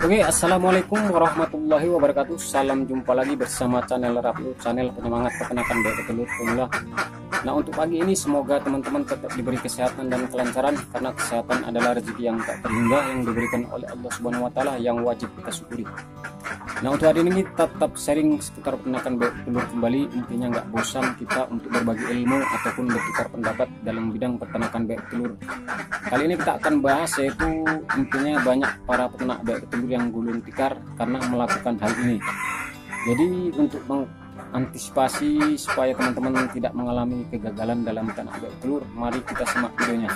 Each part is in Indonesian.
Oke, assalamualaikum warahmatullahi wabarakatuh. Salam jumpa lagi bersama channel Rapi, channel penyemangat peternakan bebek petelur pemula. Nah, untuk pagi ini semoga teman-teman tetap diberi kesehatan dan kelancaran, karena kesehatan adalah rezeki yang tak terhingga yang diberikan oleh Allah Subhanahu wa taala yang wajib kita syukuri. Nah, untuk hari ini tetap sharing seputar peternakan bebek petelur kembali. Intinya nggak bosan kita untuk berbagi ilmu ataupun bertukar pendapat dalam bidang peternakan bebek petelur. Kali ini kita akan bahas, yaitu intinya banyak para peternak bebek petelur yang gulung tikar karena melakukan hal ini. Jadi untuk mengantisipasi supaya teman-teman tidak mengalami kegagalan dalam peternak bebek petelur, mari kita simak videonya.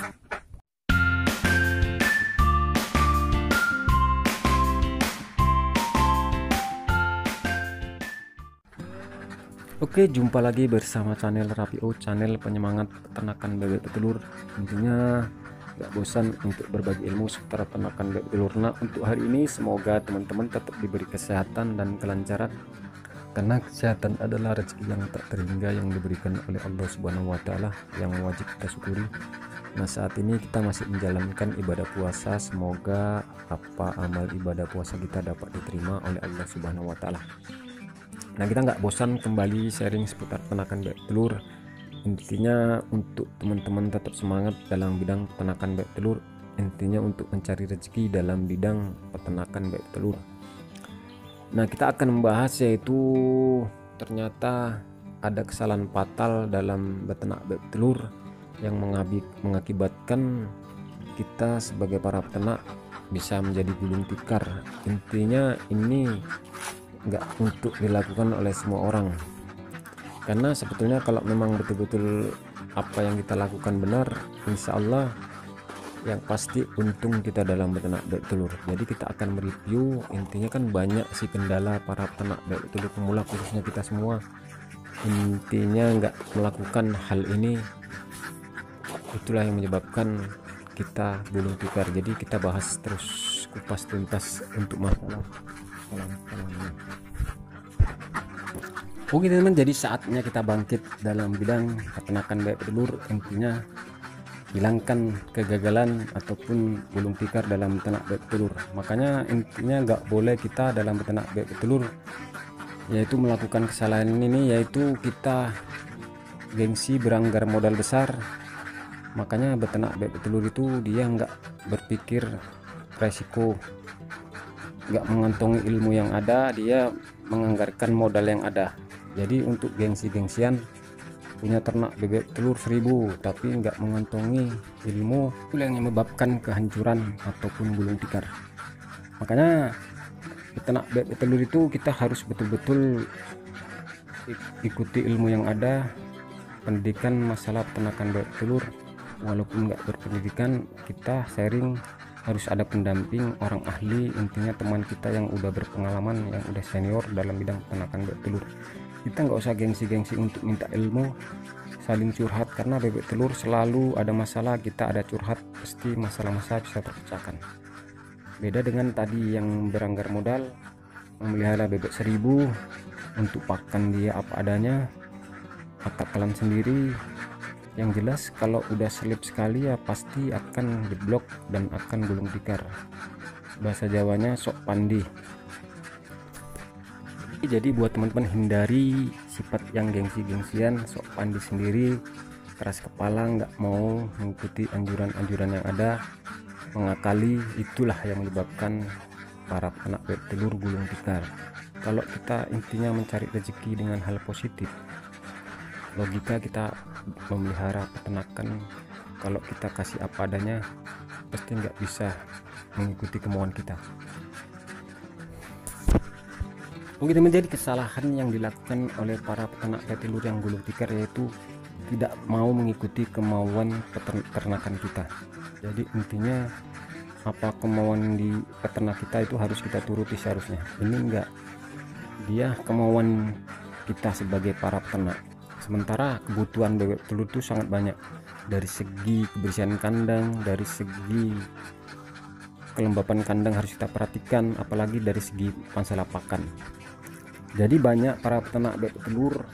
Oke, jumpa lagi bersama channel Rapio, channel penyemangat peternakan bebek petelur. Intinya gak bosan untuk berbagi ilmu seputar peternakan bebek petelur. Nah, untuk hari ini semoga teman-teman tetap diberi kesehatan dan kelancaran, karena kesehatan adalah rezeki yang tak terhingga yang diberikan oleh Allah Subhanahu wa taala yang wajib kita syukuri. Nah, saat ini kita masih menjalankan ibadah puasa. Semoga apa amal ibadah puasa kita dapat diterima oleh Allah Subhanahu wa taala. Nah, kita nggak bosan kembali sharing seputar peternakan bebek telur. Intinya untuk teman-teman tetap semangat dalam bidang peternakan bebek telur. Intinya untuk mencari rezeki dalam bidang peternakan bebek telur. Nah, kita akan membahas, yaitu ternyata ada kesalahan fatal dalam beternak bebek telur yang mengakibatkan kita sebagai para peternak bisa menjadi gulung tikar. Intinya ini nggak untuk dilakukan oleh semua orang, karena sebetulnya kalau memang betul-betul apa yang kita lakukan benar, insya Allah yang pasti untung kita dalam beternak bebek telur. Jadi kita akan mereview, intinya kan banyak sih kendala para peternak bebek telur pemula, khususnya kita semua intinya nggak melakukan hal ini, itulah yang menyebabkan kita gulung tikar. Jadi kita bahas terus kupas tuntas untuk masalah kesalahan-kesalahannya. Oke teman-teman, jadi saatnya kita bangkit dalam bidang peternakan bebek telur. Intinya hilangkan kegagalan ataupun gulung tikar dalam peternak bebek telur. Makanya intinya nggak boleh kita dalam peternak bebek telur yaitu melakukan kesalahan ini, yaitu kita gengsi beranggar modal besar. Makanya beternak bebek telur itu dia nggak berpikir resiko, nggak mengantongi ilmu yang ada, dia menganggarkan modal yang ada. Jadi untuk gengsi-gengsian punya ternak bebek telur 1000 tapi nggak mengantongi ilmu, itu yang menyebabkan kehancuran ataupun gulung tikar. Makanya peternak bebek telur itu kita harus betul-betul ikuti ilmu yang ada, pendidikan masalah peternakan bebek telur. Walaupun nggak berpendidikan, kita sharing harus ada pendamping orang ahli, intinya teman kita yang udah berpengalaman, yang udah senior dalam bidang peternakan bebek telur. Kita nggak usah gengsi-gengsi untuk minta ilmu, saling curhat, karena bebek telur selalu ada masalah, kita ada curhat pasti masalah-masalah bisa terpecahkan. Beda dengan tadi yang beranggar modal memelihara bebek 1000 untuk pakan dia apa adanya, akak-akalan sendiri. Yang jelas kalau udah selip sekali ya pasti akan jeblok dan akan gulung tikar. Bahasa Jawanya sok pandi. Jadi buat teman-teman, hindari sifat yang gengsi-gengsian, sok pandi sendiri, keras kepala, nggak mau mengikuti anjuran-anjuran yang ada, mengakali. Itulah yang menyebabkan para peternak bebek telur gulung tikar. Kalau kita intinya mencari rezeki dengan hal positif, logika kita memelihara peternakan, kalau kita kasih apa adanya pasti nggak bisa mengikuti kemauan kita. Mungkin menjadi kesalahan yang dilakukan oleh para peternak bebek telur yang gulung tikar, yaitu tidak mau mengikuti kemauan peternakan kita. Jadi intinya apa kemauan di peternak kita itu harus kita turuti seharusnya. Ini enggak, dia kemauan kita sebagai para peternak. Sementara kebutuhan bebek telur itu sangat banyak, dari segi kebersihan kandang, dari segi kelembapan kandang harus kita perhatikan, apalagi dari segi masalah pakan. Jadi banyak para peternak bebek telur,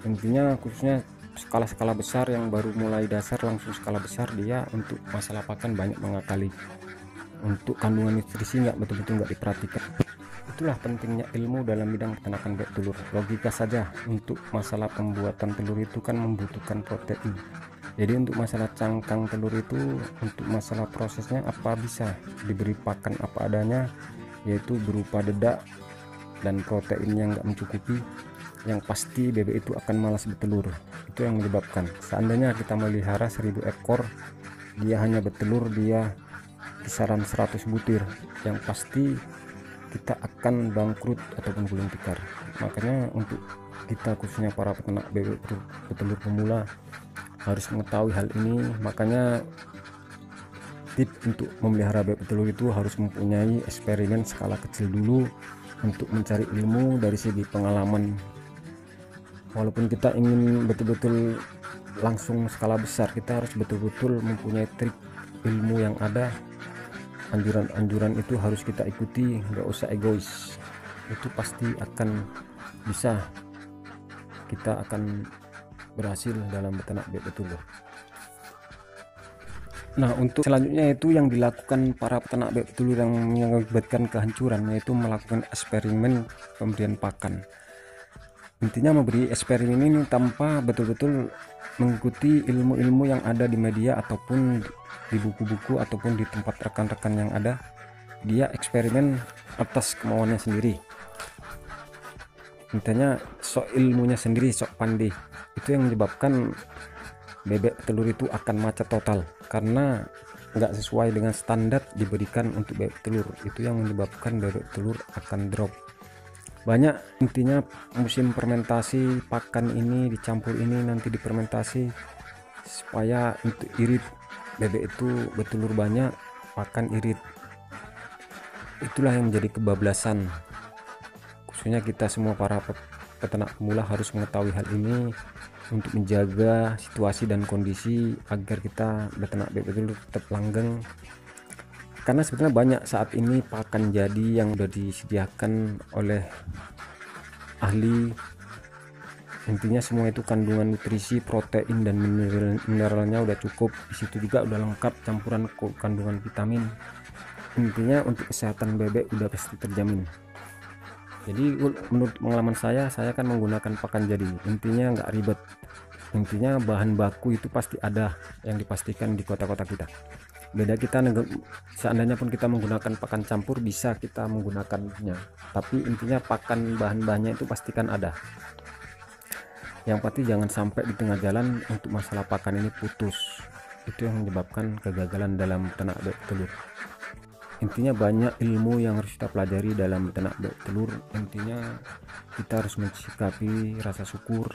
intinya khususnya skala-skala besar yang baru mulai dasar langsung skala besar, dia untuk masalah pakan banyak mengakali. untuk kandungan nutrisi betul-betul nggak diperhatikan. Itulah pentingnya ilmu dalam bidang peternakan bebek telur. Logika saja, untuk masalah pembuatan telur itu kan membutuhkan protein. Jadi untuk masalah cangkang telur itu, untuk masalah prosesnya apa bisa diberi pakan apa adanya, yaitu berupa dedak dan protein yang nggak mencukupi, yang pasti bebek itu akan malas bertelur. Itu yang menyebabkan, seandainya kita melihara 1000 ekor, dia hanya bertelur dia kisaran 100 butir, yang pasti kita akan bangkrut ataupun gulung tikar. Makanya untuk kita khususnya para peternak bebek petelur pemula harus mengetahui hal ini. Makanya tips untuk memelihara bebek petelur itu harus mempunyai eksperimen skala kecil dulu untuk mencari ilmu dari segi pengalaman. Walaupun kita ingin betul-betul langsung skala besar, kita harus betul-betul mempunyai trik ilmu yang ada. Anjuran-anjuran itu harus kita ikuti, nggak usah egois. Itu pasti akan bisa, kita akan berhasil dalam beternak bebek telur. Nah, untuk selanjutnya itu yang dilakukan para peternak bebek telur yang mengakibatkan kehancuran, yaitu melakukan eksperimen pemberian pakan. Intinya memberi eksperimen ini tanpa betul-betul mengikuti ilmu-ilmu yang ada di media ataupun di buku-buku ataupun di tempat rekan-rekan yang ada. Dia eksperimen atas kemauannya sendiri. Intinya sok ilmunya sendiri, sok pandai. Itu yang menyebabkan bebek telur itu akan macet total, karena nggak sesuai dengan standar diberikan untuk bebek telur. Itu yang menyebabkan bebek telur akan drop banyak. Intinya musim fermentasi pakan ini dicampur ini, nanti difermentasi supaya untuk irit bebek itu bertelur banyak, pakan irit. Itulah yang menjadi kebablasan. Khususnya kita semua para peternak pemula harus mengetahui hal ini untuk menjaga situasi dan kondisi agar kita beternak bebek telur tetap langgeng. Karena sebenarnya banyak saat ini pakan jadi yang sudah disediakan oleh ahli. Intinya semua itu kandungan nutrisi, protein dan mineralnya udah cukup. Di situ juga udah lengkap campuran kandungan vitamin. Intinya untuk kesehatan bebek udah pasti terjamin. Jadi menurut pengalaman saya kan menggunakan pakan jadi. Intinya nggak ribet. Intinya bahan baku itu pasti ada yang dipastikan di kota-kota kita. Beda kita seandainya pun kita menggunakan pakan campur, bisa kita menggunakannya, tapi intinya pakan bahan-bahannya itu pastikan ada. Yang pasti jangan sampai di tengah jalan untuk masalah pakan ini putus. Itu yang menyebabkan kegagalan dalam beternak bebek telur. Intinya banyak ilmu yang harus kita pelajari dalam beternak bebek telur. Intinya kita harus mensikapi rasa syukur.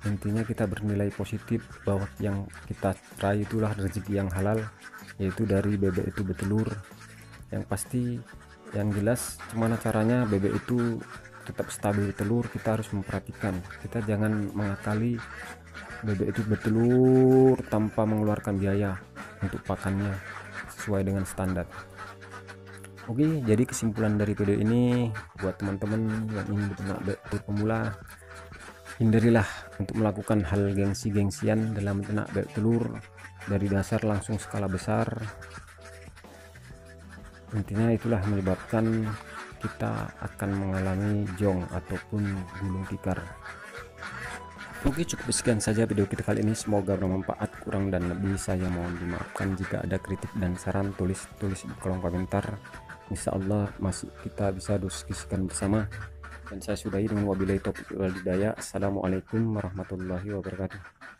Intinya kita bernilai positif bahwa yang kita raih itulah rezeki yang halal, yaitu dari bebek itu bertelur. Yang pasti, yang jelas gimana caranya bebek itu tetap stabil telur, kita harus memperhatikan. Kita jangan mengakali bebek itu bertelur tanpa mengeluarkan biaya untuk pakannya sesuai dengan standar. Oke, jadi kesimpulan dari video ini buat teman-teman yang ingin beternak bebek telur pemula, hindarilah untuk melakukan hal gengsi-gengsian dalam beternak bebek telur dari dasar langsung skala besar. Intinya itulah menyebabkan kita akan mengalami jong ataupun gulung tikar. Oke, cukup sekian saja video kita kali ini, semoga bermanfaat. Kurang dan lebih saya mohon dimaafkan. Jika ada kritik dan saran, tulis di kolom komentar. Insya Allah masih kita bisa diskusikan bersama. Dan saya sudahi dengan wabillahi taufiq wal hidayah. Assalamualaikum warahmatullahi wabarakatuh.